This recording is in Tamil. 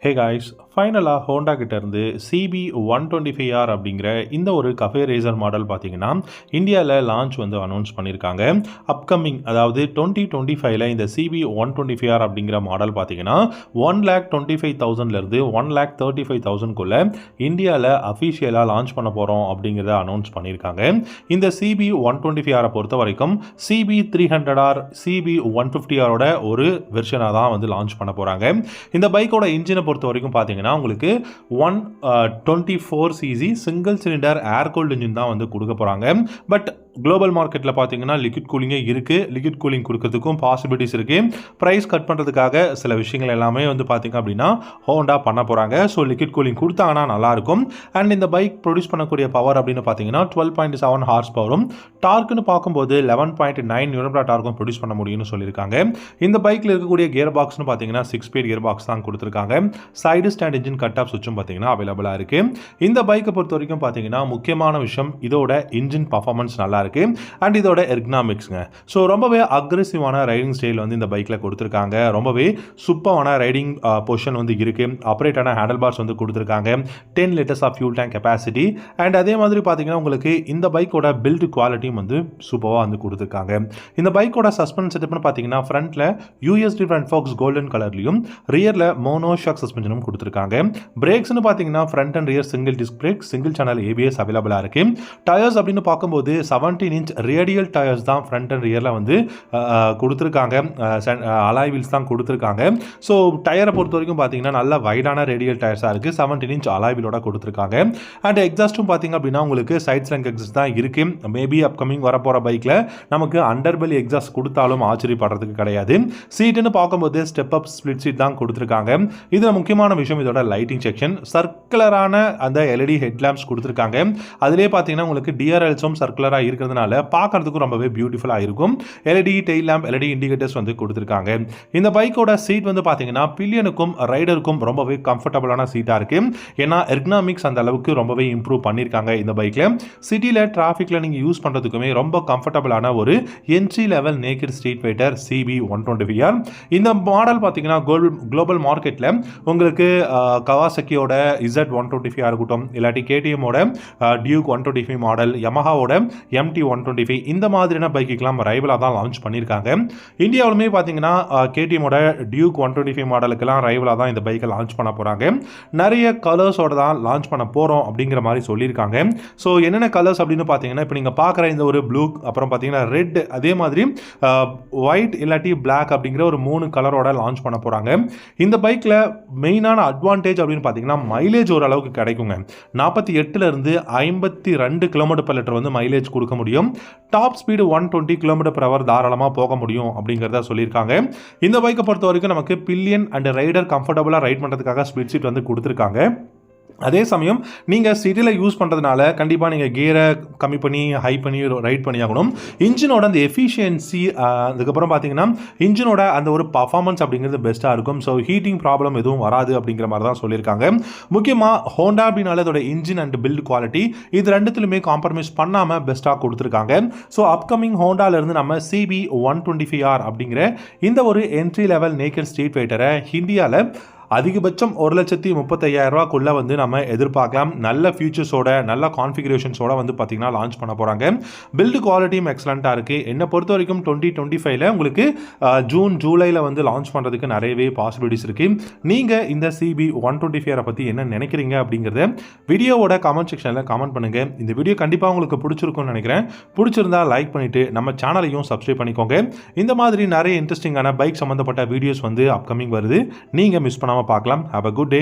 ஹே காய்ஸ், ஃபைனலாக ஹோண்டா கிட்டேருந்து சிபி 125R அப்படிங்கிற இந்த ஒரு கஃபே ரேசர் மாடல் பார்த்தீங்கன்னா இந்தியாவில் லான்ச் வந்து அனௌன்ஸ் பண்ணியிருக்காங்க. அப்கமிங் அதாவது 2025 இந்த சிபி 125R அப்படிங்கிற மாடல் பார்த்தீங்கன்னா 1,25,000லேருந்து 1,35,000க்குள்ளே இந்தியாவில் அஃபிஷியலாக லான்ச் பண்ண போகிறோம் அப்படிங்கிறத அனௌன்ஸ் பண்ணியிருக்காங்க. இந்த சிபி 125R பொறுத்த வரைக்கும் சிபி 300R சிபி 150Rோட ஒரு வெர்ஷனாக தான் வந்து லான்ச் பண்ண போகிறாங்க. இந்த பைக்கோட இன்ஜினை பொறுத்த வரைக்கும் பார்த்தீங்கன்னா உங்களுக்கு 124cc சிங்கிள் சிலிண்டர் ஏர் கூல்டு இன்ஜின் தான் வந்து கொடுக்க போகிறாங்க. பட் குளோபல் மார்க்கெட்டில் பார்த்தீங்கன்னா லிக்விட் கூலிங்கே இருக்குது. லிக்விட் கூலிங் கொடுக்கறதுக்கும் பாசிபிலிட்டிஸ் இருக்குது. ப்ரைஸ் கட் பண்ணுறதுக்காக சில விஷயங்கள் எல்லாமே வந்து பார்த்திங்க அப்படின்னா ஹோண்டா பண்ண போகிறாங்க. ஸோ லிக்விட் கூலிங் கொடுத்தாங்கன்னா நல்லாயிருக்கும். அண்ட் இந்த பைக் ப்ரொடியூஸ் பண்ணக்கூடிய பவர் அப்படின்னு பார்த்தீங்கன்னா 12.7 ஹார்ஸ் பவரும், டார்க்குன்னு பார்க்கும்போது 11.9 நியூட்டன் டார்க்கும் ப்ரொடியூஸ் பண்ண முடியும்னு சொல்லியிருக்காங்க. இந்த பைக்கில் இருக்கக்கூடிய கியர் பாக்ஸ்னு பார்த்தீங்கன்னா 6-speed கியர் பாக்ஸ் தான் கொடுத்துருக்காங்க. Side stand engine cut off சுவிட்சும் பார்த்தீங்கன்னா அவைலபிளாக இருக்குது. இந்த பைக்கை பொறுத்த வரைக்கும் பார்த்தீங்கன்னா முக்கியமான விஷயம் இதோட இன்ஜின் பர்ஃபார்மன்ஸ் நல்லா இருக்கு. அண்ட் இதோட எர்கனாமிக்ஸ்ங்க. ஸோ ரொம்பவே அக்ரெசிவான ரைடிங் ஸ்டைல் வந்து இந்த பைக்கில் கொடுத்துருக்காங்க. ரொம்பவே சூப்பரான ரைடிங் பொசிஷன் வந்து இருக்குது. ஆப்ரேட்டான ஹேண்டில் பார்ஸ் வந்து கொடுத்துருக்காங்க. 10 liters of fuel tank capacity. And அதே மாதிரி பார்த்தீங்கன்னா உங்களுக்கு இந்த பைக்கோட பில்ட் குவாலிட்டியும் வந்து சூப்பராக வந்து கொடுத்துருக்காங்க. இந்த பைக்கோட சஸ்பென்ஷன் செட்டப்னு பார்த்தீங்கன்னா ஃப்ரண்ட்டில் யூஎஸ்டி ஃப்ரண்ட் ஃபாக்ஸ் கோல்டன் கலர்லையும் ரியரில் மோனோ ஷாக் சஸ்பென்ஷனும் கொடுத்துருக்காங்க. பிரேக்ஸ்னு பார்த்தீங்கன்னா front and rear single disc brake, single channel ABS அவைலபிளாக இருக்குது. டயர்ஸ் அப்படின்னு பார்க்கும்போது 17-inch ரேடியல் டயர்ஸ் தான் ஃப்ரண்ட் அண்ட் ரியரில் வந்து கொடுத்துருக்காங்க. அலாய் வீல்ஸ் தான் கொடுத்துருக்காங்க. ஸோ டயரை பொறுத்த வரைக்கும் பார்த்தீங்கன்னா நல்ல வைடான ரேடியல் டயர்ஸாக இருக்குது. 17-inch அலாய் வீலோட கொடுத்துருக்காங்க. அண்ட் எக்ஸாஸ்ட்டும் பார்த்தீங்க அப்படின்னா உங்களுக்கு சைட் ஸ்லங்க் எக்ஸாஸ்ட் தான் இருக்குது. மேபி அப்கமிங் வரப்போகிற பைக்கில் நமக்கு அண்டர்பெல் எக்ஸாஸ்ட் கொடுத்தாலும் ஆச்சரியப்படுறதுக்கு கிடையாது. சீட்டுன்னு பார்க்கும்போது ஸ்டெப் அப் ஸ்பிளிட் சீட் தான் கொடுத்துருக்காங்க. இதில் முக்கியமான விஷயம் இதோட லைட்டிங் செக்ஷன். சர்க்குலரான அந்த எல்இடி ஹெட்லாம்ப்ஸ் கொடுத்துருக்காங்க. அதிலே பார்த்தீங்கன்னா உங்களுக்கு டிஆர்எல்ஸும் சர்க்குலராக இருக்கிறதுனால பார்க்கறதுக்கும் ரொம்பவே பியூட்டிஃபுல்லாக இருக்கும். LED tail lamp, LED indicators வந்து கொடுத்துருக்காங்க. இந்த பைக்கோட சீட் வந்து பார்த்தீங்கன்னா பில்லியனுக்கும் ரைடருக்கும் ரொம்பவே கம்ஃபர்டபுளான சீட்டாக இருக்குது. ஏன்னா எர்கனாமிக்ஸ் அந்த அளவுக்கு ரொம்பவே இம்ப்ரூவ் பண்ணியிருக்காங்க இந்த பைக்கில். சிட்டியில் டிராஃபிக்கில் நீங்கள் யூஸ் பண்ணுறதுக்குமே ரொம்ப கம்ஃபர்டபுளான ஒரு entry level naked street fighter CB 125R. இந்த மாடல் பார்த்தீங்கன்னா குளோபல் மார்க்கெட்டில் உங்களுக்கு கவாசக்கியோட Z125 இருக்கட்டும், இல்லாட்டி கேடிஎம்மோட டியூக் 125 மாடல், யமஹாவோட MT 125 இந்த மாதிரியான பைக்குக்கெல்லாம் ரைவலாக தான் லான்ச் பண்ணியிருக்காங்க. இந்தியாவிலுமே பார்த்தீங்கன்னா கேடிஎம்மோட டியூக் 125 மாடலுக்கெல்லாம் ரைவலாக தான் இந்த பைக்கை லான்ச் பண்ண போகிறாங்க. நிறைய கலர்ஸோட தான் லான்ச் பண்ண போகிறோம் அப்படிங்கிற மாதிரி சொல்லியிருக்காங்க. ஸோ என்னென்ன கலர்ஸ் அப்படின்னு பார்த்தீங்கன்னா இப்போ நீங்கள் பார்க்குற இந்த ஒரு ப்ளூ, அப்புறம் பார்த்தீங்கன்னா ரெட், அதே மாதிரி ஒயிட் இல்லாட்டி பிளாக் அப்படிங்கிற ஒரு 3 கலரோட லான்ச் பண்ண போகிறாங்க. இந்த பைக்கில் மெயினான அட்வான்டேஜ் அப்படின்னு பார்த்தீங்கன்னா மைலேஜ் ஓரளவுக்கு கிடைக்குங்க. 48லேருந்து 52 km/லிட்டர் வந்து மைலேஜ் கொடுக்க முடியும். டாப் ஸ்பீடு 120 km/h தாராளமாக போக முடியும் அப்படிங்கிறத சொல்லியிருக்காங்க. இந்த பைக்கை பொறுத்த வரைக்கும் நமக்கு பில்லியன் அண்ட் ரைடர் கம்ஃபர்டபுளாக ரைட் பண்ணுறதுக்காக ஸ்பீட் சீட் வந்து கொடுத்துருக்காங்க. அதே சமயம் நீங்கள் சிட்டியில் யூஸ் பண்ணுறதுனால கண்டிப்பாக நீங்கள் கியரை கம்மி பண்ணி ஹை பண்ணி ரைட் பண்ணி ஆகணும். இன்ஜினோட அந்த எஃபிஷியன்சி, அதுக்கப்புறம் பார்த்தீங்கன்னா இன்ஜினோட அந்த ஒரு பர்ஃபார்மன்ஸ் அப்படிங்கிறது பெஸ்ட்டாக இருக்கும். ஸோ ஹீட்டிங் ப்ராப்ளம் எதுவும் வராது அப்படிங்கிற மாதிரி தான் சொல்லியிருக்காங்க. முக்கியமாக ஹோண்டா அப்படின்னால அதோட இன்ஜின் அண்ட் பில்ட் குவாலிட்டி இது ரெண்டுத்துலையுமே காம்ப்ரமைஸ் பண்ணாமல் பெஸ்ட்டாக கொடுத்துருக்காங்க. ஸோ அப்கமிங் ஹோண்டாவிலேருந்து நம்ம சிபி 125R அப்படிங்கிற இந்த ஒரு என்ட்ரி லெவல் நேக்கட் ஸ்ட்ரீட் ஃபைட்டரை இந்தியாவில் அதிகபட்சம் 1,35,000 வந்து நம்ம எதிர்பார்க்கலாம். நல்ல ஃபியூச்சர்ஸோட, நல்ல கான்ஃபிகரேஷன்ஸோட வந்து பார்த்தீங்கன்னா லான்ச் பண்ண போகிறாங்க. பில்டு குவாலிட்டியும் எக்ஸலண்ட்டாக இருக்குது. என்னை பொறுத்த வரைக்கும் 2025 உங்களுக்கு ஜூன் ஜூலையில் வந்து லான்ச் பண்ணுறதுக்கு நிறையவே பாசிபிலிட்டிஸ் இருக்குது. நீங்கள் இந்த சிபி 125R பற்றி என்ன நினைக்கிறீங்க அப்படிங்கிறத வீடியோவோட கமெண்ட் செக்ஷனில் கமெண்ட் பண்ணுங்கள். இந்த வீடியோ கண்டிப்பாக உங்களுக்கு பிடிச்சிருக்கும்னு நினைக்கிறேன். பிடிச்சிருந்தா லைக் பண்ணிவிட்டு நம்ம சேனலையும் சப்ஸ்கிரைப் பண்ணிக்கோங்க. இந்த மாதிரி நிறைய இன்ட்ரெஸ்டிங்கான பைக் சம்மந்தப்பட்ட வீடியோஸ் வந்து அப்கமிங் வருது. நீங்கள் மிஸ் பண்ணாமல் பார்க்கலாம். Have a good day.